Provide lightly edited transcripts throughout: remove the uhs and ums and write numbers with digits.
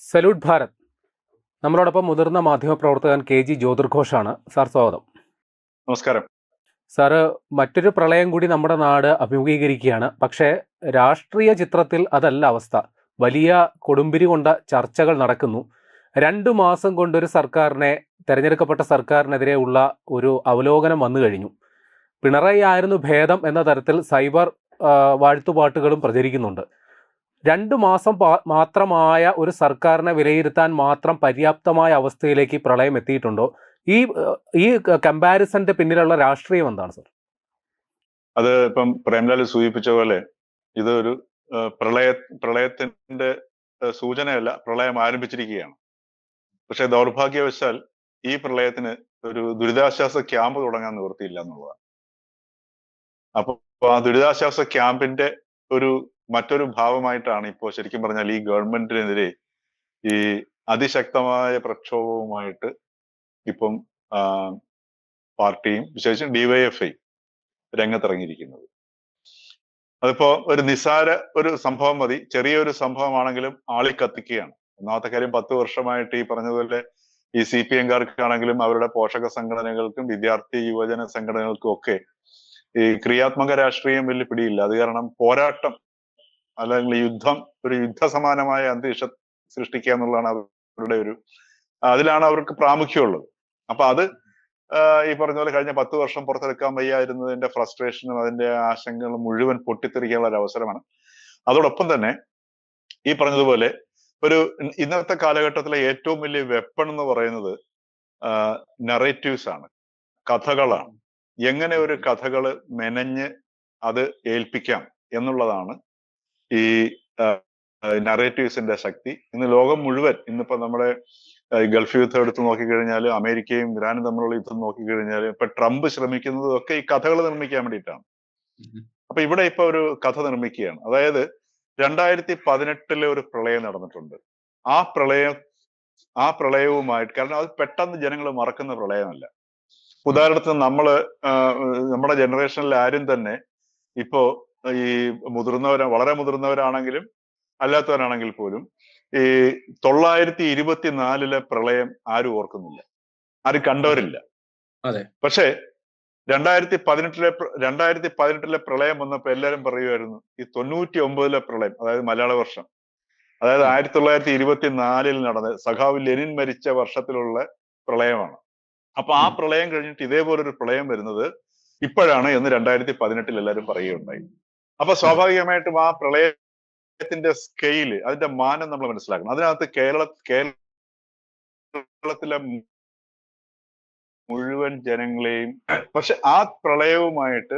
Salute Bharat. നമ്മളോടൊപ്പം മുതിർന്ന മാധ്യമപ്രവർത്തകൻ KG ജ്യോതിർഘോഷാണ്. സാർ സ്വാഗതം. നമസ്കാരം. സാറ്, മറ്റൊരു പ്രളയം കൂടി നമ്മുടെ നാട് അഭിമുഖീകരിക്കുകയാണ്. പക്ഷേ രാഷ്ട്രീയ ചിത്രത്തിൽ അതല്ല അവസ്ഥ. വലിയ കൊടുമ്പിരി കൊണ്ട ചർച്ചകൾ നടക്കുന്നു. 2 മാസം കൊണ്ടൊരു തെരഞ്ഞെടുക്കപ്പെട്ട സർക്കാരിനെതിരെ ഉള്ള ഒരു അവലോകനം വന്നു കഴിഞ്ഞു. പിണറായി ആയിരുന്നു ഭേദം എന്ന തരത്തിൽ സൈബർ വാഴ്ത്തുപാട്ടുകളും പ്രചരിക്കുന്നുണ്ട്. 2 മാസം മാത്രമായ ഒരു സർക്കാരിനെ വിലയിരുത്താൻ മാത്രം പര്യാപ്തമായ അവസ്ഥയിലേക്ക് പ്രളയം എത്തിയിട്ടുണ്ടോ? ഈ കമ്പാരിസന്റെ പിന്നിലുള്ള രാഷ്ട്രീയം എന്താണ് സർ? അത് ഇപ്പം പ്രേംലാൽ സൂചിപ്പിച്ച പോലെ ഇതൊരു പ്രളയത്തിന്റെ സൂചനയല്ല, പ്രളയം ആരംഭിച്ചിരിക്കുകയാണ്. പക്ഷെ ദൗർഭാഗ്യവശാൽ ഈ പ്രളയത്തിന് ഒരു ദുരിതാശ്വാസ ക്യാമ്പ് തുടങ്ങാൻ നിവൃത്തിയില്ല എന്നുള്ളതാണ്. അപ്പൊ ആ ദുരിതാശ്വാസ ക്യാമ്പിന്റെ മറ്റൊരു ഭാവമായിട്ടാണ് ഇപ്പോൾ ശരിക്കും പറഞ്ഞാൽ ഈ ഗവൺമെന്റിനെതിരെ ഈ അതിശക്തമായ പ്രക്ഷോഭവുമായിട്ട് ഇപ്പം പാർട്ടിയും വിശേഷിച്ചും DYFI രംഗത്തിറങ്ങിയിരിക്കുന്നത്. അതിപ്പോ ഒരു സംഭവം മതി, ചെറിയൊരു സംഭവമാണെങ്കിലും ആളിക്കത്തിക്കുകയാണ്. ഒന്നാമത്തെ കാര്യം, 10 വർഷമായിട്ട് ഈ പറഞ്ഞതുപോലെ ഈ CPM-കാർക്കാണെങ്കിലും അവരുടെ പോഷക സംഘടനകൾക്കും വിദ്യാർത്ഥി യുവജന സംഘടനകൾക്കും ഒക്കെ ഈ ക്രിയാത്മക രാഷ്ട്രീയം വലിയ പിടിയില്ല. അത് കാരണം പോരാട്ടം അല്ലെങ്കിൽ ഒരു യുദ്ധസമാനമായ അന്തരീക്ഷം സൃഷ്ടിക്കുക എന്നുള്ളതാണ് അവരുടെ അതിലാണ് അവർക്ക് പ്രാമുഖ്യമുള്ളത്. അപ്പൊ അത് ഈ പറഞ്ഞ പോലെ കഴിഞ്ഞ 10 വർഷം പുറത്തെടുക്കാൻ വയ്യായിരുന്നതിന്റെ ഫ്രസ്ട്രേഷനും അതിന്റെ ആശങ്കകളും മുഴുവൻ പൊട്ടിത്തെറിക്കാനുള്ള ഒരു അവസരമാണ്. അതോടൊപ്പം തന്നെ ഈ പറഞ്ഞതുപോലെ ഇന്നത്തെ കാലഘട്ടത്തിലെ ഏറ്റവും വലിയ വെപ്പൺ എന്ന് പറയുന്നത് നറേറ്റീവ്സ് ആണ്, കഥകളാണ്. എങ്ങനെ ഒരു കഥകള് മെനഞ്ഞ് അത് ഏൽപ്പിക്കാം എന്നുള്ളതാണ് ഈ നറേറ്റീവ്സിന്റെ ശക്തി. ഇന്ന് ലോകം മുഴുവൻ, ഇന്നിപ്പോ നമ്മുടെ ഗൾഫ് യുദ്ധം എടുത്ത് നോക്കിക്കഴിഞ്ഞാൽ, അമേരിക്കയും ഇറാനും തമ്മിലുള്ള യുദ്ധം നോക്കിക്കഴിഞ്ഞാൽ, ഇപ്പൊ ട്രംപ് ശ്രമിക്കുന്നതും ഒക്കെ ഈ കഥകൾ നിർമ്മിക്കാൻ വേണ്ടിയിട്ടാണ്. അപ്പൊ ഇവിടെ ഇപ്പൊ ഒരു കഥ നിർമ്മിക്കുകയാണ്. അതായത് 2018 ഒരു പ്രളയം നടന്നിട്ടുണ്ട്. ആ പ്രളയവുമായിട്ട്, കാരണം അത് പെട്ടെന്ന് ജനങ്ങൾ മറക്കുന്ന പ്രളയമല്ല. ഉദാഹരണത്തിന് നമ്മുടെ ജനറേഷനിൽ ആരും തന്നെ ഇപ്പോ ഈ വളരെ മുതിർന്നവരാണെങ്കിലും അല്ലാത്തവരാണെങ്കിൽ പോലും ഈ 924 പ്രളയം ആരും ഓർക്കുന്നില്ല, ആരും കണ്ടവരില്ല. പക്ഷേ 2018 പ്രളയം വന്നപ്പോ എല്ലാവരും പറയുമായിരുന്നു ഈ 99 പ്രളയം, അതായത് മലയാള വർഷം, അതായത് 1924 നടന്ന സഖാവ് ലെനിൻ മരിച്ച വർഷത്തിലുള്ള പ്രളയമാണ്. അപ്പൊ ആ പ്രളയം കഴിഞ്ഞിട്ട് ഇതേപോലൊരു പ്രളയം വരുന്നത് ഇപ്പോഴാണ് എന്ന് 2018 എല്ലാവരും പറയുകയുണ്ടായി. അപ്പൊ സ്വാഭാവികമായിട്ടും ആ പ്രളയത്തിന്റെ സ്കെയില്, അതിന്റെ മാനം നമ്മൾ മനസ്സിലാക്കണം. അതിനകത്ത് കേരളത്തിലെ മുഴുവൻ ജനങ്ങളെയും പക്ഷെ ആ പ്രളയവുമായിട്ട്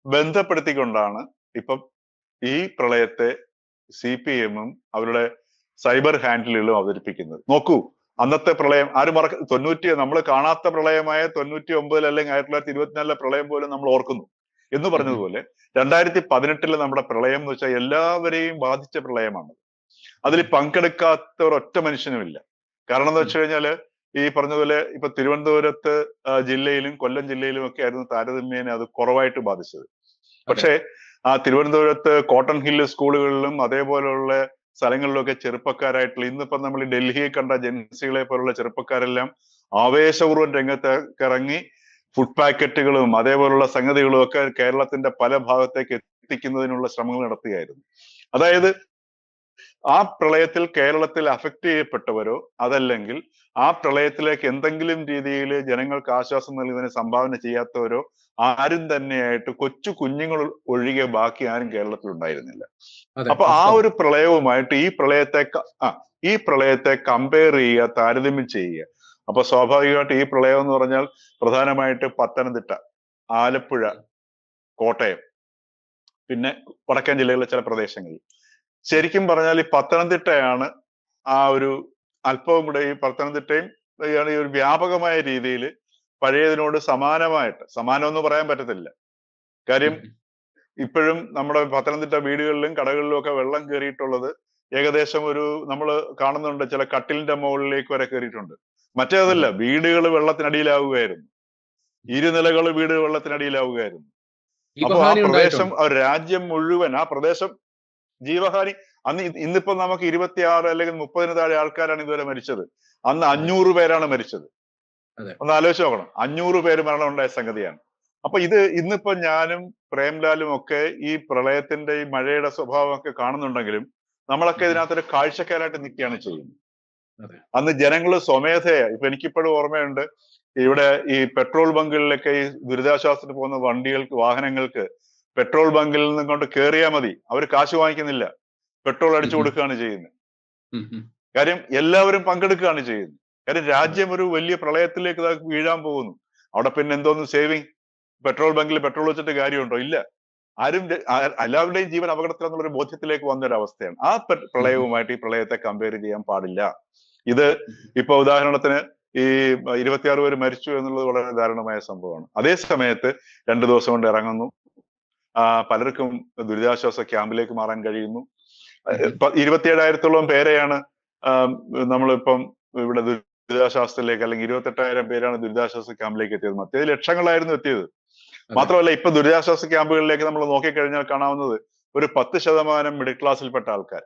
ബന്ധപ്പെടുത്തിക്കൊണ്ടാണ് ഇപ്പം ഈ പ്രളയത്തെ CPM-ഉം അവരുടെ സൈബർ ഹാൻഡിലുകളും അവതരിപ്പിക്കുന്നത്. നോക്കൂ, അന്നത്തെ പ്രളയം ആരും നമ്മൾ കാണാത്ത പ്രളയമായ 99 അല്ലെങ്കിൽ 1924 പ്രളയം പോലും നമ്മൾ ഓർക്കുന്നു എന്ന് പറഞ്ഞതുപോലെ 2018 നമ്മുടെ പ്രളയം എന്ന് വെച്ചാൽ എല്ലാവരെയും ബാധിച്ച പ്രളയമാണ്. അതിൽ പങ്കെടുക്കാത്ത ഒരൊറ്റ മനുഷ്യനുമില്ല. കാരണം എന്ന് വെച്ച് കഴിഞ്ഞാല് ഈ പറഞ്ഞതുപോലെ ഇപ്പൊ തിരുവനന്തപുരത്ത് ജില്ലയിലും കൊല്ലം ജില്ലയിലും ഒക്കെ ആയിരുന്നു താരതമ്യേന അത് കുറവായിട്ട് ബാധിച്ചത്. പക്ഷേ ആ തിരുവനന്തപുരത്ത് കോട്ടൺ ഹില്ല് സ്കൂളുകളിലും അതേപോലെയുള്ള സ്ഥലങ്ങളിലൊക്കെ ചെറുപ്പക്കാരായിട്ടുള്ള, ഇന്നിപ്പം നമ്മൾ ഡൽഹിയിൽ കണ്ട ജൻസികളെ പോലുള്ള ചെറുപ്പക്കാരെല്ലാം ആവേശപൂർവ്വം രംഗത്തേക്ക് ഇറങ്ങി ഫുഡ് പാക്കറ്റുകളും അതേപോലുള്ള സംഗതികളും ഒക്കെ കേരളത്തിന്റെ പല ഭാഗത്തേക്ക് എത്തിക്കുന്നതിനുള്ള ശ്രമങ്ങൾ നടത്തുകയായിരുന്നു. അതായത് ആ പ്രളയത്തിൽ കേരളത്തിൽ അഫക്റ്റ് ചെയ്യപ്പെട്ടവരോ അതല്ലെങ്കിൽ ആ പ്രളയത്തിലേക്ക് എന്തെങ്കിലും രീതിയിൽ ജനങ്ങൾക്ക് ആശ്വാസം നൽകുന്നതിന് സംഭാവന ചെയ്യാത്തവരോ ആരും തന്നെയായിട്ട് കൊച്ചു കുഞ്ഞുങ്ങൾ ഒഴികെ ബാക്കി ആരും കേരളത്തിൽ ഉണ്ടായിരുന്നില്ല. അപ്പൊ ആ ഒരു പ്രളയവുമായിട്ട് ഈ പ്രളയത്തെ കമ്പയർ ചെയ്യുക, താരതമ്യം ചെയ്യുക. അപ്പൊ സ്വാഭാവികമായിട്ട് ഈ പ്രളയം എന്ന് പറഞ്ഞാൽ പ്രധാനമായിട്ട് പത്തനംതിട്ട, ആലപ്പുഴ, കോട്ടയം, പിന്നെ വടക്കൻ ജില്ലകളിലെ ചില പ്രദേശങ്ങളിൽ. ശരിക്കും പറഞ്ഞാൽ ഈ പത്തനംതിട്ടയാണ് അല്പവും കൂടെ ഈ പത്തനംതിട്ടയും ഈ ഒരു വ്യാപകമായ രീതിയിൽ പഴയതിനോട് സമാനം എന്ന് പറയാൻ പറ്റത്തില്ല. കാര്യം ഇപ്പോഴും നമ്മുടെ പത്തനംതിട്ട വീടുകളിലും കടകളിലും ഒക്കെ വെള്ളം കയറിയിട്ടുള്ളത് ഏകദേശം നമ്മൾ കാണുന്നുണ്ട്, ചില കട്ടിലിന്റെ മുകളിലേക്ക് വരെ കയറിയിട്ടുണ്ട്. മറ്റേതല്ല, വീടുകൾ വെള്ളത്തിനടിയിലാവുകയായിരുന്നു, ഇരുനിലകൾ വീട് വെള്ളത്തിനടിയിലാവുകയായിരുന്നു. അപ്പൊ ആ പ്രദേശം, രാജ്യം മുഴുവൻ ആ പ്രദേശം ജീവഹാനി അന്ന് ഇന്നിപ്പോ നമുക്ക് 26 അല്ലെങ്കിൽ 30 താഴെ ആൾക്കാരാണ് ഇതുവരെ മരിച്ചത്. അന്ന് 500 പേരാണ് മരിച്ചത്. ഒന്ന് ആലോചിച്ച് നോക്കണം. 500 പേര് മരണം ഉണ്ടായ സംഗതിയാണ്. അപ്പൊ ഇത് ഇന്നിപ്പോ ഞാനും പ്രേംലാലും ഒക്കെ ഈ പ്രളയത്തിന്റെ ഈ മഴയുടെ സ്വഭാവമൊക്കെ കാണുന്നുണ്ടെങ്കിലും നമ്മളൊക്കെ ഇതിനകത്തൊരു കാഴ്ചക്കാരായിട്ട് നിൽക്കുകയാണ് ചെയ്യുന്നത്. അന്ന് ജനങ്ങൾ സ്വമേധയ, ഇപ്പൊ എനിക്കിപ്പോഴും ഓർമ്മയുണ്ട്, ഇവിടെ ഈ പെട്രോൾ ബങ്കുകളിലൊക്കെ ഈ ദുരിതാശ്വാസത്തിന് പോകുന്ന വാഹനങ്ങൾക്ക് പെട്രോൾ ബങ്കിൽ നിന്നും കൊണ്ട് കയറിയാൽ മതി, അവർ കാശ് വാങ്ങിക്കുന്നില്ല, പെട്രോൾ അടിച്ചു കൊടുക്കുകയാണ് ചെയ്യുന്നത്. കാര്യം എല്ലാവരും പങ്കെടുക്കുകയാണ് ചെയ്യുന്നത്. കാര്യം രാജ്യം ഒരു വലിയ പ്രളയത്തിലേക്ക് വീഴാൻ പോകുന്നു. അവിടെ പിന്നെ എന്തോന്ന് സേവിങ്? പെട്രോൾ ബങ്കിൽ പെട്രോൾ വെച്ചിട്ട് കാര്യമുണ്ടോ? ഇല്ല. ആരും എല്ലാവരുടെയും ജീവൻ അപകടത്തിലെന്നുള്ളൊരു ബോധ്യത്തിലേക്ക് വന്നൊരവസ്ഥയാണ്. ആ പ്രളയവുമായിട്ട് ഈ പ്രളയത്തെ കമ്പയർ ചെയ്യാൻ പാടില്ല. ഇത് ഇപ്പൊ ഉദാഹരണത്തിന് ഈ 26 പേര് മരിച്ചു എന്നുള്ളത് വളരെ ദാരുണമായ സംഭവമാണ്. അതേ സമയത്ത് 2 ദിവസം കൊണ്ട് ഇറങ്ങുന്നു, പലർക്കും ദുരിതാശ്വാസ ക്യാമ്പിലേക്ക് മാറാൻ കഴിയുന്നു. 27,000-ഓളം പേരെയാണ് നമ്മളിപ്പം ഇവിടെ ദുരിതാശ്വാസത്തിലേക്ക്, അല്ലെങ്കിൽ 28,000 പേരാണ് ദുരിതാശ്വാസ ക്യാമ്പിലേക്ക് എത്തിയത്. മറ്റേത് ലക്ഷങ്ങളായിരുന്നു എത്തിയത്. മാത്രമല്ല ഇപ്പൊ ദുരിതാശ്വാസ ക്യാമ്പുകളിലേക്ക് നമ്മൾ നോക്കിക്കഴിഞ്ഞാൽ കാണാവുന്നത് ഒരു 10% മിഡിൽ ക്ലാസ്സിൽപ്പെട്ട ആൾക്കാർ.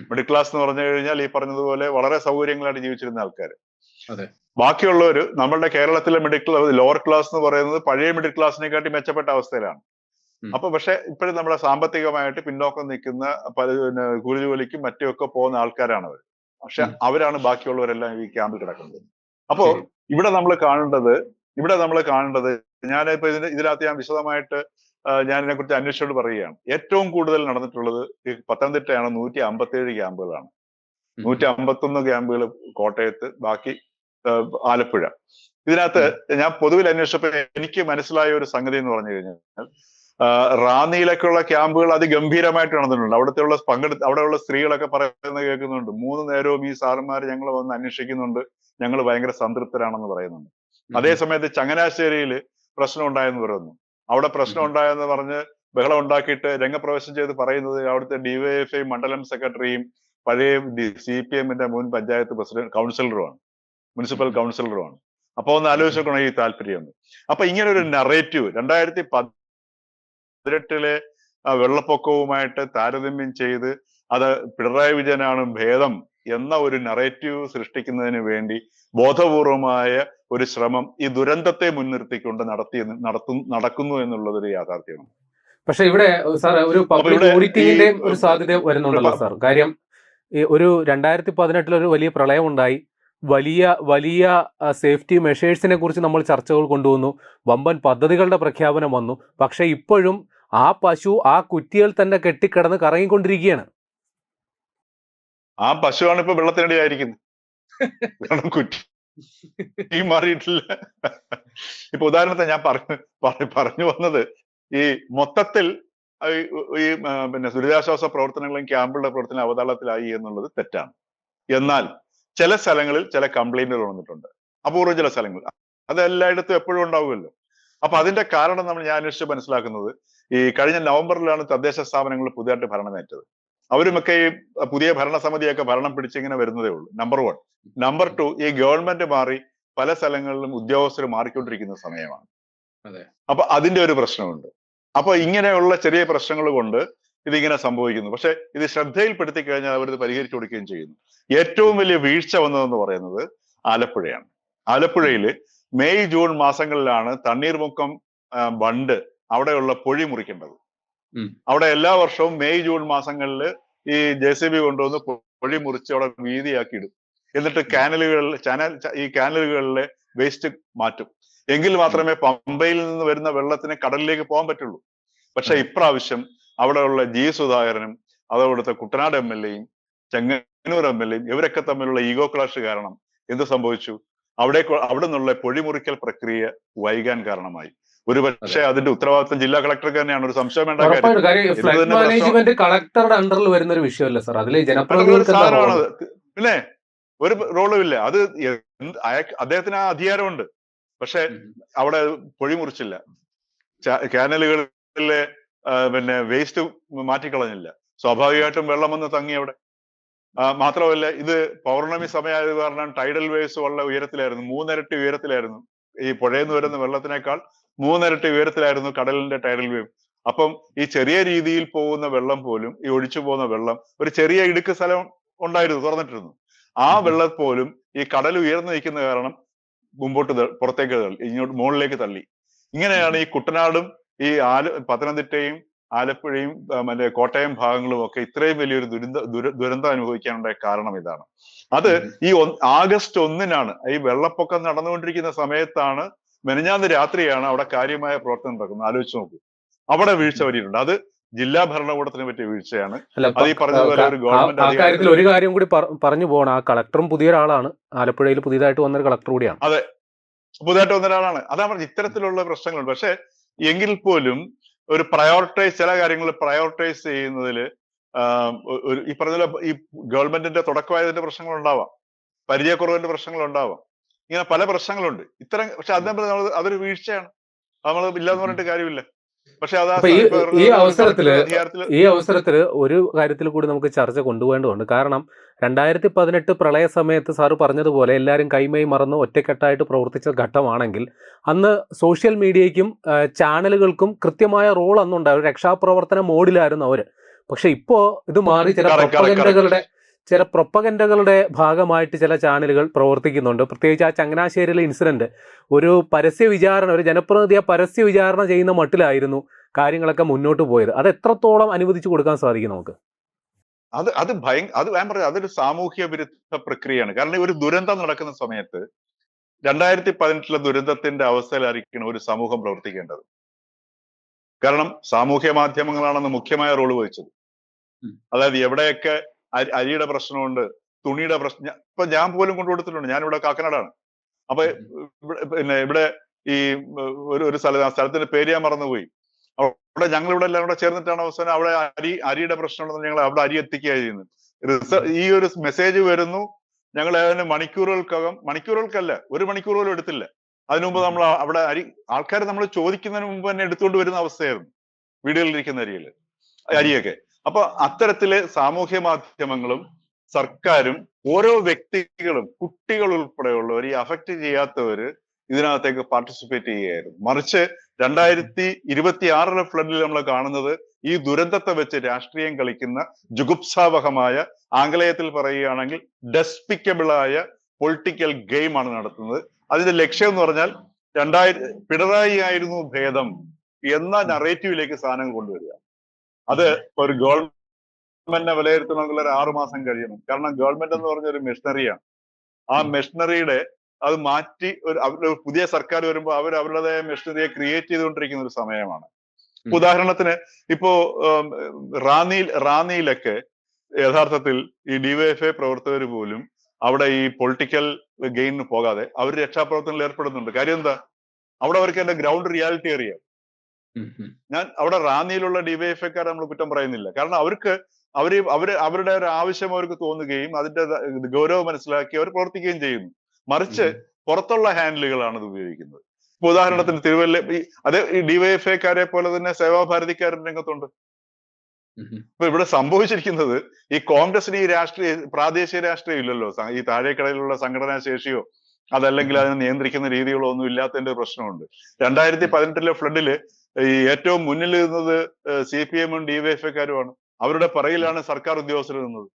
മിഡിൽ ക്ലാസ് എന്ന് പറഞ്ഞു കഴിഞ്ഞാൽ ഈ പറഞ്ഞതുപോലെ വളരെ സൗകര്യങ്ങളായിട്ട് ജീവിച്ചിരുന്ന ആൾക്കാർ. ബാക്കിയുള്ളവര് നമ്മളുടെ കേരളത്തിലെ ലോവർ ക്ലാസ് എന്ന് പറയുന്നത് പഴയ മിഡിൽ ക്ലാസ്സിനെക്കാട്ടി മെച്ചപ്പെട്ട അവസ്ഥയിലാണ്. അപ്പൊ പക്ഷെ ഇപ്പോഴും നമ്മുടെ സാമ്പത്തികമായിട്ട് പിന്നോക്കം നിൽക്കുന്ന കൂലി ജോലിക്കും മറ്റുമൊക്കെ പോകുന്ന ആൾക്കാരാണ് അവർ. പക്ഷെ അവരാണ് ബാക്കിയുള്ളവരെല്ലാം ഈ ക്യാമ്പിൽ കിടക്കുന്നത്. അപ്പോ ഇവിടെ നമ്മൾ കാണേണ്ടത് ഞാനിപ്പോ ഇതിനകത്ത് ഞാൻ വിശദമായിട്ട് ഞാൻ ഇതിനെക്കുറിച്ച് അന്വേഷിച്ചുകൊണ്ട് പറയുകയാണ്. ഏറ്റവും കൂടുതൽ നടന്നിട്ടുള്ളത് ഈ പത്തനംതിട്ടയാണ്. 157 ക്യാമ്പുകളാണ്. 151 ക്യാമ്പുകൾ കോട്ടയത്ത്, ബാക്കി ആലപ്പുഴ. ഇതിനകത്ത് ഞാൻ പൊതുവിൽ അന്വേഷിച്ചപ്പോൾ എനിക്ക് മനസ്സിലായ ഒരു സംഗതി എന്ന് പറഞ്ഞു കഴിഞ്ഞാൽ, റാന്നിയിലൊക്കെയുള്ള ക്യാമ്പുകൾ അതിഗംഭീരമായിട്ട് നടന്നിട്ടുണ്ട്. അവിടെയുള്ള സ്ത്രീകളൊക്കെ പറയുന്നത് കേൾക്കുന്നുണ്ട്. 3 നേരവും ഈ സാറന്മാർ ഞങ്ങൾ വന്ന് അന്വേഷിക്കുന്നുണ്ട്, ഞങ്ങൾ ഭയങ്കര സംതൃപ്തരാണെന്ന് പറയുന്നുണ്ട്. അതേസമയത്ത് ചങ്ങനാശ്ശേരിയിൽ പ്രശ്നം ഉണ്ടായെന്ന് പറയുന്നു. അവിടെ പ്രശ്നം ഉണ്ടായെന്ന് പറഞ്ഞ് ബഹളം ഉണ്ടാക്കിയിട്ട് രംഗപ്രവേശം ചെയ്ത് പറയുന്നത് അവിടുത്തെ ഡിവൈഎഫ്ഐ മണ്ഡലം സെക്രട്ടറിയും പഴയ CPM-ന്റെ മുൻ പഞ്ചായത്ത് പ്രസിഡന്റ് മുനിസിപ്പൽ കൗൺസിലറുമാണ്. അപ്പൊ ഒന്ന് ആലോചിച്ച് നോക്കണം ഈ താല്പര്യം. അപ്പൊ ഇങ്ങനെ ഒരു നറേറ്റീവ് 2018 വെള്ളപ്പൊക്കവുമായിട്ട് താരതമ്യം ചെയ്ത് അത് പിണറായി വിജയനാണ് ഭേദം എന്ന ഒരു നറേറ്റീവ് സൃഷ്ടിക്കുന്നതിന് വേണ്ടി ബോധപൂർവമായ ഒരു ശ്രമം ഈ ദുരന്തത്തെ മുൻനിർത്തിക്കൊണ്ട് നടക്കുന്നു എന്നുള്ളത് ഒരു യാഥാർത്ഥ്യമാണ്. പക്ഷെ ഇവിടെ സാർ ഒരു പബ്ലിക് ഓഡിറ്റിംഗിന്റെ ഒരു സാധ്യത വരുന്നുണ്ടല്ലോ സാർ. കാര്യം ഒരു 2018 ഒരു വലിയ പ്രളയം ഉണ്ടായി, വലിയ സേഫ്റ്റി മെഷേഴ്സിനെ കുറിച്ച് നമ്മൾ ചർച്ചകൾ കൊണ്ടുവന്നു, വമ്പൻ പദ്ധതികളുടെ പ്രഖ്യാപനം വന്നു. പക്ഷെ ഇപ്പോഴും ആ പശു ആ കുറ്റികൾ തന്നെ കെട്ടിക്കിടന്ന് കറങ്ങിക്കൊണ്ടിരിക്കുകയാണ്. ആ പശുവാണ് ഇപ്പൊ വെള്ളത്തിനടിയായിരിക്കുന്നത്. കുറ്റി മാറിയിട്ടില്ല. ഇപ്പൊ ഉദാഹരണത്തിന് ഞാൻ പറഞ്ഞു വന്നത്, ഈ മൊത്തത്തിൽ ഈ പിന്നെ ദുരിതാശ്വാസ പ്രവർത്തനങ്ങളും ക്യാമ്പുകളുടെ പ്രവർത്തനം അവതാളത്തിലായി എന്നുള്ളത് തെറ്റാണ്. എന്നാൽ ചില സ്ഥലങ്ങളിൽ ചില കംപ്ലൈന്റുകൾ വന്നിട്ടുണ്ട്, അപൂർവ ചില സ്ഥലങ്ങളിൽ. അത് എല്ലായിടത്തും എപ്പോഴും ഉണ്ടാവുമല്ലോ. അപ്പൊ അതിന്റെ കാരണം ഞാൻ അന്വേഷിച്ച് മനസ്സിലാക്കുന്നത്, ഈ കഴിഞ്ഞ നവംബറിലാണ് തദ്ദേശ സ്ഥാപനങ്ങൾ പുതിയതായിട്ട് ഭരണമേറ്റത്. അവരുമൊക്കെ ഈ പുതിയ ഭരണസമിതിയൊക്കെ ഭരണം പിടിച്ചിങ്ങനെ വരുന്നതേ ഉള്ളൂ. നമ്പർ 1. നമ്പർ 2, ഈ ഗവൺമെന്റ് മാറി പല സ്ഥലങ്ങളിലും ഉദ്യോഗസ്ഥർ മാറിക്കൊണ്ടിരിക്കുന്ന സമയമാണ്. അപ്പൊ അതിന്റെ ഒരു പ്രശ്നമുണ്ട്. അപ്പൊ ഇങ്ങനെയുള്ള ചെറിയ പ്രശ്നങ്ങൾ കൊണ്ട് ഇതിങ്ങനെ സംഭവിക്കുന്നു. പക്ഷെ ഇത് ശ്രദ്ധയിൽപ്പെടുത്തി കഴിഞ്ഞാൽ അവരിത് പരിഹരിച്ചു കൊടുക്കുകയും ചെയ്യുന്നു. ഏറ്റവും വലിയ വീഴ്ച വന്നതെന്ന് പറയുന്നത് ആലപ്പുഴയാണ്. ആലപ്പുഴയില് മെയ് ജൂൺ മാസങ്ങളിലാണ് തണ്ണീർമുക്കം ബണ്ട് അവിടെയുള്ള പൊഴി മുറിക്കേണ്ടത്. അവിടെ എല്ലാ വർഷവും മെയ് ജൂൺ മാസങ്ങളിൽ ഈ JCB കൊണ്ടുവന്ന് പൊഴി മുറിച്ച് അവിടെ വീതിയാക്കി ഇടും. എന്നിട്ട് ഈ കാനലുകളിലെ വേസ്റ്റ് മാറ്റും. എങ്കിൽ മാത്രമേ പമ്പയിൽ നിന്ന് വരുന്ന വെള്ളത്തിന് കടലിലേക്ക് പോകാൻ പറ്റുള്ളൂ. പക്ഷെ ഇപ്രാവശ്യം അവിടെയുള്ള സുധാകരനും അതവിടുത്തെ കുട്ടനാട് MLA-യും ചെങ്ങന്നൂർ MLA-യും ഇവരൊക്കെ തമ്മിലുള്ള ഈഗോ ക്ലാഷ് കാരണം എന്ത് സംഭവിച്ചു? അവിടെ നിന്നുള്ള പൊഴിമുറിക്കൽ പ്രക്രിയ വൈകാൻ കാരണമായി. ഒരുപക്ഷെ അതിന്റെ ഉത്തരവാദിത്വം ജില്ലാ കളക്ടർക്ക് തന്നെയാണ്. ഒരു സംശയം വേണ്ട മാനേജ്മെന്റ് കളക്ടറുടെ അണ്ടറിൽ വരുന്ന ഒരു വിഷയമല്ല സാർ. അതിൽ സാധനമാണ്. പിന്നെ ഒരു റോളും ഇല്ല. അത് അദ്ദേഹത്തിന് ആ അധികാരമുണ്ട്. പക്ഷെ അവിടെ പൊഴി മുറിച്ചില്ല, കാനലുകളിലെ പിന്നെ വേസ്റ്റ് മാറ്റിക്കളഞ്ഞില്ല. സ്വാഭാവികമായിട്ടും വെള്ളം വന്ന് തങ്ങി അവിടെ. മാത്രമല്ല ഇത് പൗർണമി സമയമായത് കാരണം ടൈഡൽ വേവ്സ് വളരെ ഉയരത്തിലായിരുന്നു. 3 ഇരട്ടി ഉയരത്തിലായിരുന്നു. ഈ പുഴയിൽ നിന്ന് വരുന്ന വെള്ളത്തിനേക്കാൾ 3 ഇരട്ടി ഉയരത്തിലായിരുന്നു കടലിന്റെ ടൈഡൽ വേവ്. അപ്പം ഈ ചെറിയ രീതിയിൽ പോകുന്ന വെള്ളം പോലും, ഈ ഒഴിച്ചു പോകുന്ന വെള്ളം, ഒരു ചെറിയ ഇടുക്ക് സ്ഥലം ഉണ്ടായിരുന്നു, തുറന്നിട്ടിരുന്നു. ആ വെള്ളം പോലും ഈ കടൽ ഉയർന്നു നിൽക്കുന്ന കാരണം മുമ്പോട്ട് പുറത്തേക്ക് തള്ളി, ഇങ്ങോട്ട് മുകളിലേക്ക് തള്ളി. ഇങ്ങനെയാണ് ഈ കുട്ടനാടും ഈ പത്തനംതിട്ടയും ആലപ്പുഴയും മറ്റേ കോട്ടയം ഭാഗങ്ങളും ഒക്കെ ഇത്രയും വലിയൊരു ദുരന്തം അനുഭവിക്കാനുണ്ടായ കാരണം ഇതാണ്. അത് ഈ ആഗസ്റ്റ് 1-നാണ്, ഈ വെള്ളപ്പൊക്കം നടന്നുകൊണ്ടിരിക്കുന്ന സമയത്താണ്, മെനഞ്ഞാന്ന് രാത്രിയാണ് അവിടെ കാര്യമായ പ്രവർത്തനം നടക്കുന്നത്. ആലോചിച്ച് നോക്കൂ, അവിടെ വീഴ്ച പറ്റിയിട്ടുണ്ട്. അത് ജില്ലാ ഭരണകൂടത്തിന് പറ്റിയ വീഴ്ചയാണ്. അത് ഈ പറഞ്ഞതുപോലെ ഒരു ഗവൺമെന്റ് ആ കാര്യത്തിൽ ഒരു കാര്യം കൂടി പറഞ്ഞു പോകണം. ആ കളക്ടറും പുതിയ ഒരാളാണ്, ആലപ്പുഴയിൽ പുതിയതായിട്ട് വന്നൊരു കളക്ടർ കൂടിയാണ്. അതെ, പുതുതായിട്ട് വന്ന ഒരാളാണ്. അതാ പറഞ്ഞത്, ഇത്തരത്തിലുള്ള പ്രശ്നങ്ങളുണ്ട്. പക്ഷെ എങ്കിൽ പോലും ഒരു ചില കാര്യങ്ങൾ പ്രയോറിറ്റൈസ് ചെയ്യുന്നതിൽ ഈ പറഞ്ഞ ഈ ഗവൺമെന്റിന്റെ തുടക്കമായതിന്റെ പ്രശ്നങ്ങൾ ഉണ്ടാവാം, പരിചയക്കുറവിന്റെ പ്രശ്നങ്ങൾ ഉണ്ടാവാം, ഇങ്ങനെ പല പ്രശ്നങ്ങളുണ്ട്. പക്ഷെ അതൊരു വീഴ്ചയാണ്, നമ്മൾ ഇല്ലാന്ന് പറഞ്ഞിട്ട് കാര്യമില്ല. പക്ഷെ ഈ അവസരത്തില് ഒരു കാര്യത്തിൽ കൂടി നമുക്ക് ചർച്ച കൊണ്ടുപോകേണ്ടതുണ്ട്. കാരണം 2018 പ്രളയ സമയത്ത് സാറ് പറഞ്ഞതുപോലെ എല്ലാവരും കൈമൈ മറന്ന് ഒറ്റക്കെട്ടായിട്ട് പ്രവർത്തിച്ച ഘട്ടമാണെങ്കിൽ അന്ന് സോഷ്യൽ മീഡിയയ്ക്കും ചാനലുകൾക്കും കൃത്യമായ റോൾ അന്നുണ്ടാവും. രക്ഷാപ്രവർത്തന മോഡിലായിരുന്നു അവര്. പക്ഷെ ഇപ്പോ ഇത് മാറി ചില പ്രൊപ്പഗൻഡകളുടെ ഭാഗമായിട്ട് ചില ചാനലുകൾ പ്രവർത്തിക്കുന്നുണ്ട്. പ്രത്യേകിച്ച് ആ ചങ്ങനാശ്ശേരിയിലെ ഇൻസിഡന്റ് ഒരു ജനപ്രതിനിധിയെ പരസ്യ വിചാരണ ചെയ്യുന്ന മട്ടിലായിരുന്നു കാര്യങ്ങളൊക്കെ മുന്നോട്ട് പോയത്. അത് എത്രത്തോളം അനുവദിച്ചു കൊടുക്കാൻ സാധിക്കും നമുക്ക്? അത് ഞാൻ പറയാം, അതൊരു സാമൂഹ്യ വിരുദ്ധ പ്രക്രിയയാണ്. കാരണം ഒരു ദുരന്തം നടക്കുന്ന സമയത്ത് 2018 ദുരന്തത്തിന്റെ അവസ്ഥയിലായിരിക്കണം ഒരു സമൂഹം പ്രവർത്തിക്കേണ്ടത്. കാരണം സാമൂഹ്യ മാധ്യമങ്ങളാണെന്ന് മുഖ്യമായ റോള് വഹിച്ചത്. അതായത് എവിടെയൊക്കെ അരിയുടെ പ്രശ്നമുണ്ട്, തുണിയുടെ പ്രശ്നം, ഇപ്പൊ ഞാൻ പോലും കൊണ്ടുകൊടുത്തിട്ടുണ്ട്. ഞാനിവിടെ കാക്കനാടാണ്. അപ്പൊ ഇവിടെ ഈ ഒരു സ്ഥലത്തിന്റെ പേര് ഞാൻ മറന്നുപോയി. അവിടെ ഞങ്ങളിവിടെ എല്ലാം കൂടെ ചേർന്നിട്ടാണ് അവസാനം അവിടെ അരിയുടെ പ്രശ്നമുണ്ടെന്ന് ഞങ്ങൾ അവിടെ അരി എത്തിക്കുകയാണ് ചെയ്യുന്നത്. ഈ ഒരു മെസ്സേജ് വരുന്നു, ഞങ്ങൾ അതിന് മണിക്കൂറുകൾക്കല്ല, 1 മണിക്കൂർ പോലും എടുത്തില്ല. അതിനു മുമ്പ് നമ്മൾ അവിടെ ആൾക്കാർ നമ്മൾ ചോദിക്കുന്നതിന് മുമ്പ് തന്നെ എടുത്തുകൊണ്ട് വരുന്ന അവസ്ഥയായിരുന്നു വീടുകളിലിരിക്കുന്ന അരിയൊക്കെ. അപ്പൊ അത്തരത്തില് സാമൂഹ്യ മാധ്യമങ്ങളും സർക്കാരും ഓരോ വ്യക്തികളും കുട്ടികൾ ഉൾപ്പെടെയുള്ളവർ, ഈ അഫക്ട് ചെയ്യാത്തവര് ഇതിനകത്തേക്ക് പാർട്ടിസിപ്പേറ്റ് ചെയ്യുകയായിരുന്നു. മറിച്ച് 2026 ഫ്ലഡിൽ നമ്മൾ കാണുന്നത് ഈ ദുരന്തത്തെ വെച്ച് രാഷ്ട്രീയം കളിക്കുന്ന ജുഗുപ്സാവഹമായ, ആംഗലേയത്തിൽ പറയുകയാണെങ്കിൽ ഡെസ്പിക്കബിൾ ആയ പൊളിറ്റിക്കൽ ഗെയിം ആണ് നടത്തുന്നത്. അതിന്റെ ലക്ഷ്യം എന്ന് പറഞ്ഞാൽ പിണറായി ആയിരുന്നു ഭേദം എന്ന നറേറ്റീവിലേക്ക് സാധനം കൊണ്ടുവരിക. അത് ഒരു ഗവൺമെന്റിനെ വിലയിരുത്തണമെങ്കിൽ ഒരു 6 മാസം കഴിയണം. കാരണം ഗവൺമെന്റ് എന്ന് പറഞ്ഞ ഒരു മെഷീനറിയാണ്. ആ മെഷീനറിയുടെ അത് മാറ്റി ഒരു പുതിയ സർക്കാർ വരുമ്പോൾ അവരുടേതായ മെഷീനറിയെ ക്രിയേറ്റ് ചെയ്തുകൊണ്ടിരിക്കുന്ന ഒരു സമയമാണ്. ഉദാഹരണത്തിന് ഇപ്പോ റാന്നിയിലൊക്കെ യഥാർത്ഥത്തിൽ ഈ ഡിവൈഎഫ്ഐ പ്രവർത്തകർ പോലും അവിടെ ഈ പൊളിറ്റിക്കൽ ഗെയിനിന് പോകാതെ അവർ രക്ഷാപ്രവർത്തനത്തിൽ ഏർപ്പെടുന്നുണ്ട്. കാര്യം എന്താ? അവിടെ അവർക്ക് എന്റെ ഗ്രൗണ്ട് റിയാലിറ്റി അറിയാം. ഞാൻ അവിടെ റാന്നിയിലുള്ള ഡിവൈഎഫ്ഐക്കാരെ നമ്മൾ കുറ്റം പറയുന്നില്ല. കാരണം അവരുടെ ഒരു ആവശ്യം അവർക്ക് തോന്നുകയും അതിന്റെ ഗൗരവം മനസ്സിലാക്കി അവർ പ്രവർത്തിക്കുകയും ചെയ്യുന്നു. മറിച്ച് പുറത്തുള്ള ഹാൻഡിലുകളാണ് ഇത് ഉപയോഗിക്കുന്നത്. ഇപ്പൊ ഉദാഹരണത്തിന് അതേ ഈ ഡിവൈഎഫ്ഐക്കാരെ പോലെ തന്നെ സേവാഭാരതിക്കാരൻ രംഗത്തുണ്ട്. ഇപ്പൊ ഇവിടെ സംഭവിച്ചിരിക്കുന്നത് ഈ കോൺഗ്രസിന് ഈ പ്രാദേശിക രാഷ്ട്രീയം ഇല്ലല്ലോ. ഈ താഴേക്കടയിലുള്ള സംഘടനാ ശേഷിയോ അതല്ലെങ്കിൽ അതിനെ നിയന്ത്രിക്കുന്ന രീതികളോ ഒന്നും ഇല്ലാത്തതിന്റെ പ്രശ്നമുണ്ട്. 2018 ഫ്ലഡില് ഈ ഏറ്റവും മുന്നിൽ നിന്നത് CPM-ഉം ഡിവൈഎഫ്ഐക്കാരുമാണ്. അവരുടെ പറയിലാണ് സർക്കാർ ഉദ്യോഗസ്ഥർ നിന്നത്.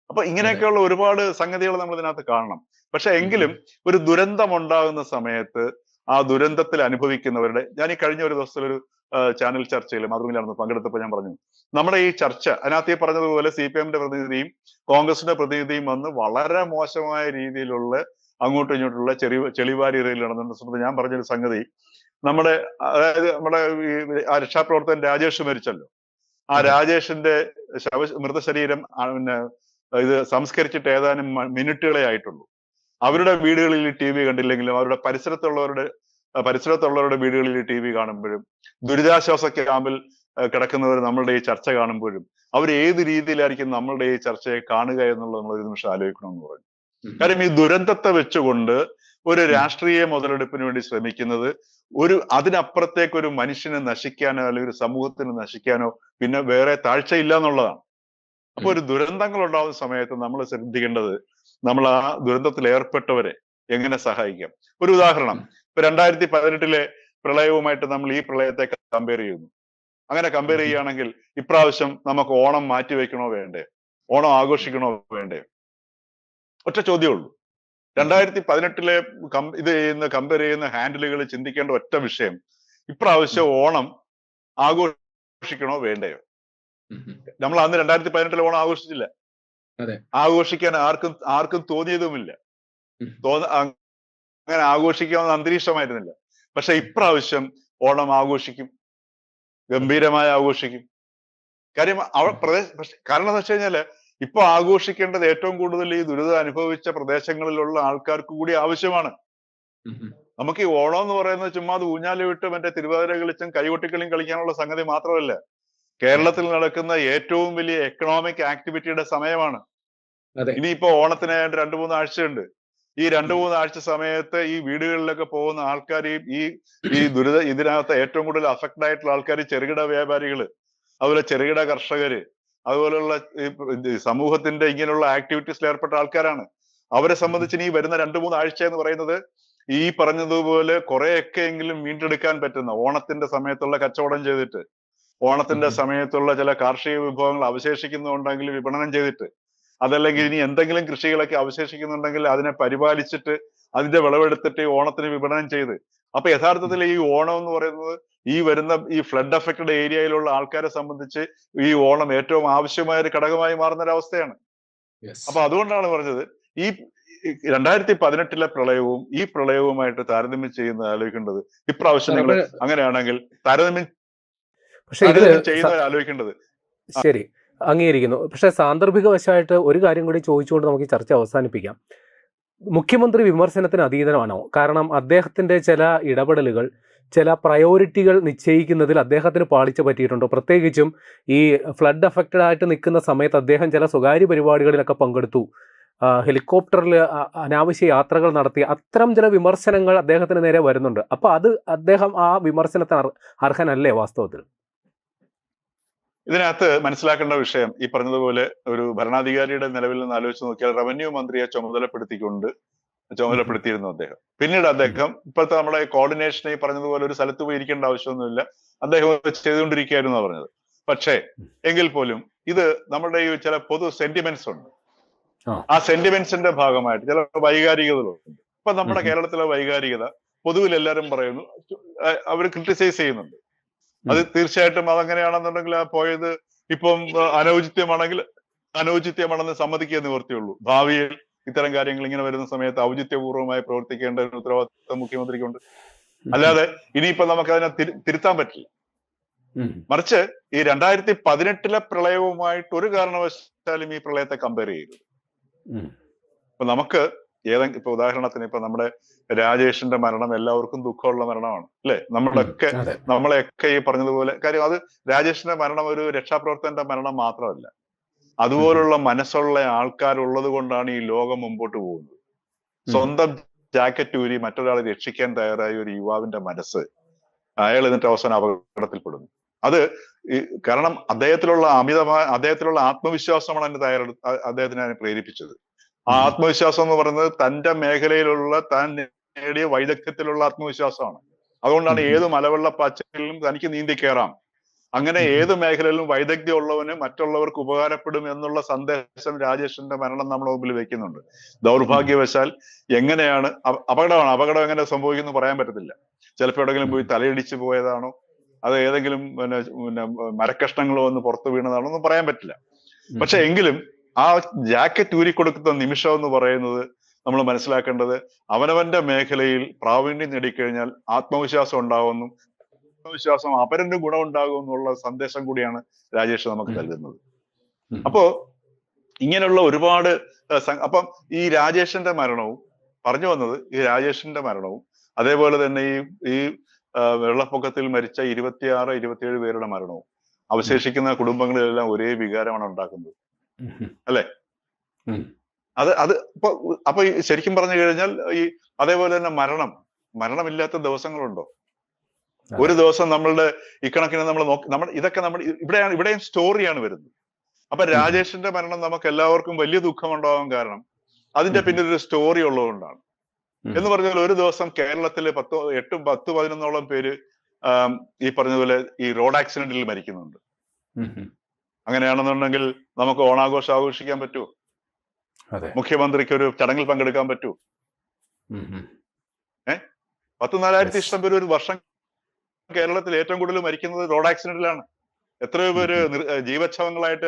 അപ്പൊ ഇങ്ങനെയൊക്കെയുള്ള ഒരുപാട് സംഗതികൾ നമ്മൾ ഇതിനകത്ത് കാണണം. പക്ഷെ എങ്കിലും ഒരു ദുരന്തം ഉണ്ടാകുന്ന സമയത്ത് ആ ദുരന്തത്തിൽ അനുഭവിക്കുന്നവരുടെ, ഞാൻ ഈ കഴിഞ്ഞ ഒരു ദിവസത്തിലൊരു ചാനൽ ചർച്ചയിൽ മാതൃഭൂമിയിലാണെന്ന് പങ്കെടുത്തപ്പോൾ ഞാൻ പറഞ്ഞു, നമ്മുടെ ഈ ചർച്ച അതിനകത്ത് ഈ പറഞ്ഞതുപോലെ CPM-ന്റെ പ്രതിനിധിയും കോൺഗ്രസിന്റെ പ്രതിനിധിയും വന്ന് വളരെ മോശമായ രീതിയിലുള്ള അങ്ങോട്ടും ഇങ്ങോട്ടുള്ള ചെളിവാരി ഇറയിൽ നടന്നിട്ടുണ്ട്. ഞാൻ പറഞ്ഞൊരു സംഗതി, അതായത് നമ്മുടെ ഈ രക്ഷാപ്രവർത്തകൻ രാജേഷ് മരിച്ചല്ലോ. ആ രാജേഷിന്റെ മൃതശരീരം ഇത് സംസ്കരിച്ചിട്ട് ഏതാനും മിനിറ്റുകളെ ആയിട്ടുള്ളൂ. അവരുടെ വീടുകളിൽ TV കണ്ടില്ലെങ്കിലും അവരുടെ പരിസരത്തുള്ളവരുടെ വീടുകളിൽ TV കാണുമ്പോഴും, ദുരിതാശ്വാസ ക്യാമ്പിൽ കിടക്കുന്നവർ നമ്മളുടെ ഈ ചർച്ച കാണുമ്പോഴും അവർ ഏത് രീതിയിലായിരിക്കും നമ്മളുടെ ഈ ചർച്ചയെ കാണുക എന്നുള്ളത് നമ്മൾ ഒരു നിമിഷം ആലോചിക്കണമെന്ന് പറഞ്ഞു. കാര്യം ഈ ദുരന്തത്തെ വെച്ചുകൊണ്ട് ഒരു രാഷ്ട്രീയ മുതലെടുപ്പിന് വേണ്ടി ശ്രമിക്കുന്നത് അതിനപ്പുറത്തേക്ക് ഒരു മനുഷ്യനെ നശിക്കാനോ അല്ലെങ്കിൽ ഒരു സമൂഹത്തിന് നശിക്കാനോ പിന്നെ വേറെ താഴ്ചയില്ല എന്നുള്ളതാണ്. അപ്പൊ ഒരു ദുരന്തങ്ങൾ ഉണ്ടാകുന്ന സമയത്ത് നമ്മൾ ശ്രദ്ധിക്കേണ്ടത് നമ്മൾ ആ ദുരന്തത്തിൽ ഏർപ്പെട്ടവരെ എങ്ങനെ സഹായിക്കാം. ഒരു ഉദാഹരണം, ഇപ്പൊ 2018 പ്രളയവുമായിട്ട് നമ്മൾ ഈ പ്രളയത്തെ കമ്പയർ ചെയ്യുന്നു. അങ്ങനെ കമ്പയർ ചെയ്യുകയാണെങ്കിൽ ഇപ്രാവശ്യം നമുക്ക് ഓണം മാറ്റി വെക്കണോ വേണ്ടേ, ഓണം ആഘോഷിക്കണോ വേണ്ടേ? ഒറ്റ ചോദ്യമുള്ളൂ. 2018 ഇത് കമ്പയർ ചെയ്യുന്ന ഹാൻഡിലുകൾ ചിന്തിക്കേണ്ട ഒറ്റ വിഷയം, ഇപ്രാവശ്യം ഓണം ആഘോഷിക്കണോ വേണ്ടയോ? നമ്മൾ അന്ന് 2018 ഓണം ആഘോഷിച്ചില്ല, ആഘോഷിക്കാൻ ആർക്കും തോന്നിയതുമില്ല, അങ്ങനെ ആഘോഷിക്കാവുന്ന അന്തരീക്ഷമായിരുന്നില്ല. പക്ഷെ ഇപ്രാവശ്യം ഓണം ആഘോഷിക്കും, ഗംഭീരമായി ആഘോഷിക്കും. കാര്യം കാരണം എന്ന് വെച്ച് കഴിഞ്ഞാല് ഇപ്പൊ ആഘോഷിക്കേണ്ടത് ഏറ്റവും കൂടുതൽ ഈ ദുരിതം അനുഭവിച്ച പ്രദേശങ്ങളിലുള്ള ആൾക്കാർക്ക് കൂടി ആവശ്യമാണ്. നമുക്ക് ഈ ഓണം എന്ന് പറയുന്നത് ചുമ്മാ അത് ഊഞ്ഞാല് വിട്ട് മറ്റേ തിരുവാതിര കളിച്ചും കൈകൊട്ടിക്കളിയും കളിക്കാനുള്ള സംഗതി മാത്രമല്ല, കേരളത്തിൽ നടക്കുന്ന ഏറ്റവും വലിയ എക്കണോമിക് ആക്ടിവിറ്റിയുടെ സമയമാണ്. ഇനിയിപ്പോ ഓണത്തിന് 2-3 ആഴ്ചയുണ്ട്. ഈ 2-3 ആഴ്ച സമയത്ത് ഈ വീടുകളിലൊക്കെ പോകുന്ന ആൾക്കാർ, ഈ ഇതിനകത്ത് ഏറ്റവും കൂടുതൽ അഫക്റ്റഡ് ആയിട്ടുള്ള ആൾക്കാർ ചെറുകിട വ്യാപാരികള്, അതുപോലെ ചെറുകിട കർഷകര്, അതുപോലുള്ള ഈ സമൂഹത്തിന്റെ ഇങ്ങനെയുള്ള ആക്ടിവിറ്റീസിൽ ഏർപ്പെട്ട ആൾക്കാരാണ്. അവരെ സംബന്ധിച്ച് ഈ വരുന്ന 2-3 ആഴ്ച എന്ന് പറയുന്നത് ഈ പറഞ്ഞതുപോലെ കുറെയൊക്കെ എങ്കിലും വീണ്ടെടുക്കാൻ പറ്റുന്ന, ഓണത്തിന്റെ സമയത്തുള്ള കച്ചവടം ചെയ്തിട്ട്, ഓണത്തിന്റെ സമയത്തുള്ള ചില കാർഷിക വിഭവങ്ങൾ അവശേഷിക്കുന്നുണ്ടെങ്കിൽ വിപണനം ചെയ്തിട്ട്, അതല്ലെങ്കിൽ ഇനി എന്തെങ്കിലും കൃഷികളൊക്കെ അവശേഷിക്കുന്നുണ്ടെങ്കിൽ അതിനെ പരിപാലിച്ചിട്ട് അതിന്റെ വിളവെടുത്തിട്ട് ഈ ഓണത്തിന് വിപണനം ചെയ്ത്, അപ്പൊ യഥാർത്ഥത്തിൽ ഈ ഓണം എന്ന് പറയുന്നത് ഈ വരുന്ന ഈ ഫ്ലഡ് അഫക്റ്റഡ് ഏരിയയിലുള്ള ആൾക്കാരെ സംബന്ധിച്ച് ഈ ഓണം ഏറ്റവും ആവശ്യമായ ഒരു ഘടകമായി മാറുന്ന ഒരു അവസ്ഥയാണ്. അപ്പൊ അതുകൊണ്ടാണ് പറഞ്ഞത്, ഈ 2018 പ്രളയവും ഈ പ്രളയവുമായിട്ട് താരതമ്യം ചെയ്യുന്നത് ആലോചിക്കേണ്ടത്. ഇപ്രാവശ്യം നിങ്ങൾ അങ്ങനെയാണെങ്കിൽ താരതമ്യം ചെയ്യുന്നവർ ആലോചിക്കേണ്ടത്. ശരി, അംഗീകരിക്കുന്നു. പക്ഷെ സാന്ദർഭികവശമായിട്ട് ഒരു കാര്യം കൂടി ചോദിച്ചുകൊണ്ട് നമുക്ക് ഈ ചർച്ച അവസാനിപ്പിക്കാം. മുഖ്യമന്ത്രി വിമർശനത്തിന് അതീതമാണോ? കാരണം അദ്ദേഹത്തിന്റെ ചില ഇടപെടലുകൾ, ചില പ്രയോറിറ്റികൾ നിശ്ചയിക്കുന്നതിൽ അദ്ദേഹത്തിന് പാളിച്ച പറ്റിയിട്ടുണ്ടോ? പ്രത്യേകിച്ചും ഈ ഫ്ലഡ് അഫക്റ്റഡ് ആയിട്ട് നിൽക്കുന്ന സമയത്ത് അദ്ദേഹം ചില സ്വകാര്യ പരിപാടികളിലൊക്കെ പങ്കെടുത്തു, ഹെലികോപ്റ്ററിൽ അനാവശ്യ യാത്രകൾ നടത്തി, അത്തരം ചില വിമർശനങ്ങൾ അദ്ദേഹത്തിന് നേരെ വരുന്നുണ്ട്. അപ്പൊ അത് അദ്ദേഹം ആ വിമർശനത്തിന് അർഹനല്ലേ വാസ്തവത്തിൽ? ഇതിനകത്ത് മനസ്സിലാക്കേണ്ട വിഷയം, ഈ പറഞ്ഞതുപോലെ ഒരു ഭരണാധികാരിയുടെ നിലവിൽ നിന്ന് ആലോചിച്ച് നോക്കിയാൽ റവന്യൂ മന്ത്രിയെ ചുമതലപ്പെടുത്തിയിരുന്നു അദ്ദേഹം. പിന്നീട് അദ്ദേഹം ഇപ്പോഴത്തെ നമ്മുടെ കോർഡിനേഷൻ ഈ പറഞ്ഞതുപോലെ ഒരു സ്ഥലത്ത് പോയി ഇരിക്കേണ്ട ആവശ്യമൊന്നുമില്ല, അദ്ദേഹം ചെയ്തുകൊണ്ടിരിക്കുകയായിരുന്നു പറഞ്ഞത്. പക്ഷേ എങ്കിൽ പോലും ഇത് നമ്മുടെ ഈ ചില പൊതു സെന്റിമെന്റ്സ് ഉണ്ട്. ആ സെന്റിമെന്റ്സിന്റെ ഭാഗമായിട്ട് ചില വൈകാരികതകളുണ്ട്. ഇപ്പൊ നമ്മുടെ കേരളത്തിലെ വൈകാരികത പൊതുവിൽ എല്ലാവരും പറയുന്നു, അവർ ക്രിട്ടിസൈസ് ചെയ്യുന്നുണ്ട്. അത് തീർച്ചയായിട്ടും അതങ്ങനെയാണെന്നുണ്ടെങ്കിൽ ആ പോയത് ഇപ്പം അനൗചിത്യമാണെന്ന് സമ്മതിക്കുക നിവർത്തിയുള്ളൂ. ഭാവിയിൽ ഇത്തരം കാര്യങ്ങൾ ഇങ്ങനെ വരുന്ന സമയത്ത് ഔചിത്യപൂർവ്വമായി പ്രവർത്തിക്കേണ്ട ഒരു ഉത്തരവാദിത്വം മുഖ്യമന്ത്രിക്കുണ്ട്. അല്ലാതെ ഇനിയിപ്പോ നമുക്ക് അതിനെ തിരുത്താൻ പറ്റില്ല. മറിച്ച് ഈ 2018 പ്രളയവുമായിട്ട് ഒരു കാരണവശാലും ഈ പ്രളയത്തെ കമ്പയർ ചെയ്യരുത്. ഇപ്പൊ നമുക്ക് ഇപ്പൊ ഉദാഹരണത്തിന് ഇപ്പൊ നമ്മുടെ രാജേഷിന്റെ മരണം എല്ലാവർക്കും ദുഃഖമുള്ള മരണമാണ്, അല്ലെ? നമ്മളെയൊക്കെ ഈ പറഞ്ഞതുപോലെ, കാര്യം അത് രാജേഷിന്റെ മരണം ഒരു രക്ഷാപ്രവർത്തകന്റെ മരണം മാത്രമല്ല, അതുപോലുള്ള മനസ്സുള്ള ആൾക്കാരുള്ളത് കൊണ്ടാണ് ഈ ലോകം മുമ്പോട്ട് പോകുന്നത്. സ്വന്തം ജാക്കറ്റ് ഊരി മറ്റൊരാളെ രക്ഷിക്കാൻ തയ്യാറായ ഒരു യുവാവിന്റെ മനസ്സ്, അയാൾ എന്നിട്ട് അവസാനം അപകടത്തിൽപ്പെടുന്നു. അത് കാരണം അദ്ദേഹത്തിലുള്ള ആത്മവിശ്വാസമാണ് അദ്ദേഹത്തിനെ പ്രേരിപ്പിച്ചത്. ആ ആത്മവിശ്വാസം എന്ന് പറയുന്നത് തന്റെ മേഖലയിലുള്ള താൻ നേടിയ വൈദഗ്ധ്യത്തിലുള്ള ആത്മവിശ്വാസമാണ്. അതുകൊണ്ടാണ് ഏത് മലവെള്ളപ്പാച്ചിലും തനിക്ക് നീന്തി കയറാം, അങ്ങനെ ഏത് മേഖലയിലും വൈദഗ്ധ്യം ഉള്ളവന് മറ്റുള്ളവർക്ക് ഉപകാരപ്പെടും എന്നുള്ള സന്ദേശം രാജേഷിന്റെ മരണം നമ്മുടെ മുമ്പിൽ വെക്കുന്നുണ്ട്. ദൗർഭാഗ്യവശാൽ എങ്ങനെയാണ് അപകടം എങ്ങനെ സംഭവിക്കുന്നു പറയാൻ പറ്റത്തില്ല. ചിലപ്പോൾ എവിടെയെങ്കിലും പോയി തലയിടിച്ച് പോയതാണോ, അത് ഏതെങ്കിലും പിന്നെ മരക്കഷ്ണങ്ങളോ ഒന്ന് പുറത്തു വീണതാണോ ഒന്നും പറയാൻ പറ്റില്ല. പക്ഷെ എങ്കിലും ആ ജാക്കറ്റ് ഊരിക്കൊടുക്കുന്ന നിമിഷം എന്ന് പറയുന്നത് നമ്മൾ മനസ്സിലാക്കേണ്ടത്, അവനവന്റെ മേഖലയിൽ പ്രാവീണ്യം നേടിക്കഴിഞ്ഞാൽ ആത്മവിശ്വാസം ഉണ്ടാവുന്നു, ആത്മവിശ്വാസം അപരന് ഗുണമുണ്ടാകും എന്നുള്ള സന്ദേശം കൂടിയാണ് രാജേഷ് നമുക്ക് നൽകുന്നത്. അപ്പോ ഇങ്ങനെയുള്ള ഒരുപാട് അപ്പം ഈ രാജേഷിന്റെ മരണവും അതേപോലെ തന്നെ ഈ വെള്ളപ്പൊക്കത്തിൽ മരിച്ച 26-27 പേരുടെ മരണവും അവശേഷിക്കുന്ന കുടുംബങ്ങളിലെല്ലാം ഒരേ വികാരമാണ് ഉണ്ടാക്കുന്നത്, അല്ലെ? അത് അപ്പൊ ശരിക്കും പറഞ്ഞു കഴിഞ്ഞാൽ ഈ അതേപോലെ തന്നെ മരണമില്ലാത്ത ദിവസങ്ങളുണ്ടോ? ഒരു ദിവസം നമ്മളുടെ ഇക്കണക്കിന് നമ്മൾ ഇതൊക്കെ ഇവിടെയും സ്റ്റോറിയാണ് വരുന്നത്. അപ്പൊ രാജേഷിന്റെ മരണം നമുക്ക് എല്ലാവർക്കും വലിയ ദുഃഖമുണ്ടാവാൻ കാരണം അതിന്റെ പിന്നിൽ ഒരു സ്റ്റോറി ഉള്ളതുകൊണ്ടാണ്. എന്ന് പറഞ്ഞാൽ ഒരു ദിവസം കേരളത്തിലെ 10-11 പേര് ഈ പറഞ്ഞതുപോലെ ഈ റോഡ് ആക്സിഡന്റിൽ മരിക്കുന്നുണ്ട്. അങ്ങനെയാണെന്നുണ്ടെങ്കിൽ നമുക്ക് ഓണാഘോഷം ആഘോഷിക്കാൻ പറ്റുമോ? മുഖ്യമന്ത്രിക്ക് ഒരു ചടങ്ങിൽ പങ്കെടുക്കാൻ പറ്റുമോ? 10,000 ഇഷ്ടം പേര് ഒരു വർഷം കേരളത്തിൽ ഏറ്റവും കൂടുതൽ മരിക്കുന്നത് റോഡ് ആക്സിഡന്റിലാണ്. എത്രയോ പേര് ജീവച്ഛവങ്ങളായിട്ട്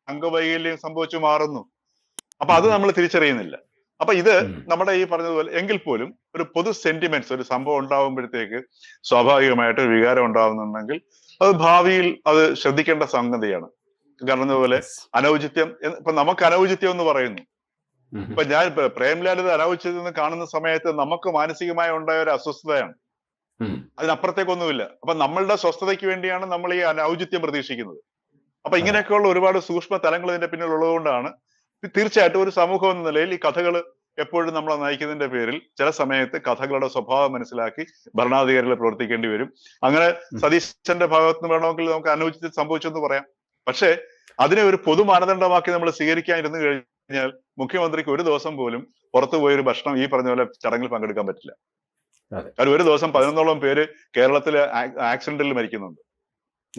അംഗവൈകല്യം സംഭവിച്ചു മാറുന്നു. അപ്പൊ അത് നമ്മൾ തിരിച്ചറിയുന്നില്ല. അപ്പൊ ഇത് നമ്മുടെ ഈ പറഞ്ഞതുപോലെ എങ്കിൽ പോലും ഒരു പൊതു സെന്റിമെന്റ്സ് ഒരു സംഭവം ഉണ്ടാവുമ്പോഴത്തേക്ക് സ്വാഭാവികമായിട്ട് ഒരു വികാരം ഉണ്ടാവുന്നുണ്ടെങ്കിൽ അത് ഭാവിയിൽ അത് ശ്രദ്ധിക്കേണ്ട സംഗതിയാണ്. കാരണം പോലെ അനൗചിത്യം, ഇപ്പൊ നമുക്ക് അനൗചിത്യം എന്ന് പറയുന്നു. ഇപ്പൊ ഞാൻ പ്രേംലാലിത് അനൗചിത്യം എന്ന് കാണുന്ന സമയത്ത് നമുക്ക് മാനസികമായി ഉണ്ടായ ഒരു അസ്വസ്ഥതയാണ്. അതിനപ്പുറത്തേക്കൊന്നുമില്ല. അപ്പൊ നമ്മളുടെ സ്വസ്ഥതയ്ക്ക് വേണ്ടിയാണ് നമ്മൾ ഈ അനൗചിത്യം പ്രതീക്ഷിക്കുന്നത്. അപ്പൊ ഇങ്ങനെയൊക്കെയുള്ള ഒരുപാട് സൂക്ഷ്മ തലങ്ങൾ ഇതിന്റെ പിന്നിൽ ഉള്ളതുകൊണ്ടാണ് തീർച്ചയായിട്ടും ഒരു സമൂഹം എന്ന നിലയിൽ ഈ കഥകൾ എപ്പോഴും നമ്മളെ നയിക്കുന്നതിന്റെ പേരിൽ ചില സമയത്ത് കഥകളുടെ സ്വഭാവം മനസ്സിലാക്കി ഭരണാധികാരികൾ പ്രവർത്തിക്കേണ്ടി വരും. അങ്ങനെ സതീശന്റെ ഭാഗത്ത് നിന്ന് വേണമെങ്കിൽ നമുക്ക് അനൗചിത്യം സംഭവിച്ചെന്ന് പറയാം. പക്ഷേ അതിനെ ഒരു പൊതു മാനദണ്ഡമാക്കി നമ്മൾ സ്വീകരിക്കാനിരുന്നു കഴിഞ്ഞാൽ മുഖ്യമന്ത്രിക്ക് ഒരു ദിവസം പോലും പുറത്തു പോയൊരു ഭക്ഷണം ഈ പറഞ്ഞ പോലെ ചടങ്ങിൽ പങ്കെടുക്കാൻ പറ്റില്ല. കാരണം ഒരു ദിവസം 11ഓളം പേര് കേരളത്തിലെ ആക്സിഡന്റിൽ മരിക്കുന്നുണ്ട്.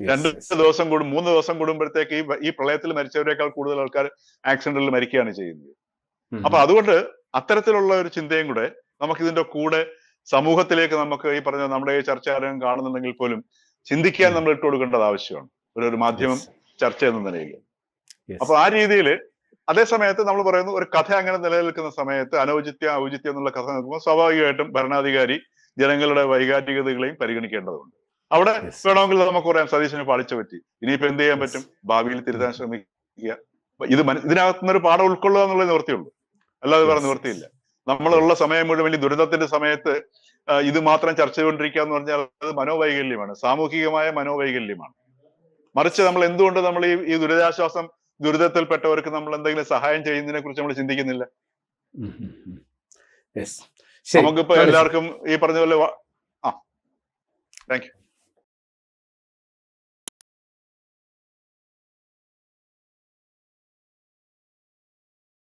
2 ദിവസം കൂടും 3 ദിവസം കൂടുമ്പോഴത്തേക്ക് ഈ പ്രളയത്തിൽ മരിച്ചവരെക്കാൾ കൂടുതൽ ആൾക്കാർ ആക്സിഡന്റിൽ മരിക്കുകയാണ് ചെയ്യുന്നത്. അപ്പൊ അതുകൊണ്ട് അത്തരത്തിലുള്ള ഒരു ചിന്തയും കൂടെ നമുക്ക് ഇതിന്റെ കൂടെ സമൂഹത്തിലേക്ക് നമുക്ക് ഈ പറഞ്ഞ നമ്മുടെ ഈ ചർച്ച ആരെങ്കിലും കാണുന്നുണ്ടെങ്കിൽ പോലും ചിന്തിക്കാൻ നമ്മൾ ഇട്ട് കൊടുക്കേണ്ടത് ആവശ്യമാണ് ഒരു മാധ്യമം ചർച്ച എന്ന നിലയിൽ. അപ്പൊ ആ രീതിയിൽ അതേ സമയത്ത് നമ്മൾ പറയുന്നു ഒരു കഥ അങ്ങനെ നിലനിൽക്കുന്ന സമയത്ത് അനൗചിത്യം ഔചിത്യം എന്നുള്ള കഥ നിൽക്കുമ്പോൾ സ്വാഭാവികമായിട്ടും ഭരണാധികാരി ജനങ്ങളുടെ വൈകാരികതകളെയും പരിഗണിക്കേണ്ടതുണ്ട്. അവിടെ വേണമെങ്കിൽ നമുക്ക് പറയാം സതീശന് പാളിച്ച പറ്റി, ഇനിയിപ്പോ എന്ത് ചെയ്യാൻ പറ്റും, ഭാവിയിൽ തിരുത്താൻ ശ്രമിക്കുക. ഇതിനകത്തുനിന്നൊരു പാഠം ഉൾക്കൊള്ളുക എന്നുള്ള നിവൃത്തിയുള്ളൂ, അല്ലാതെ വേറെ നിവൃത്തിയില്ല. നമ്മളുള്ള സമയം മുഴുവൻ വലിയ ദുരിതത്തിന്റെ സമയത്ത് ഇത് മാത്രം ചർച്ച ചെയ്തുകൊണ്ടിരിക്കുക എന്ന് പറഞ്ഞാൽ അത് മനോവൈകല്യമാണ്, സാമൂഹികമായ മനോവൈകല്യമാണ്. മറിച്ച് നമ്മൾ എന്തുകൊണ്ട് നമ്മൾ ഈ ദുരിതാശ്വാസം ദുരിതത്തിൽപ്പെട്ടവർക്ക് നമ്മൾ എന്തെങ്കിലും സഹായം ചെയ്യുന്നതിനെ കുറിച്ച് നമ്മൾ ചിന്തിക്കുന്നില്ല? നമുക്കിപ്പോ എല്ലാവർക്കും ഈ പറഞ്ഞ പോലെ താങ്ക് യു.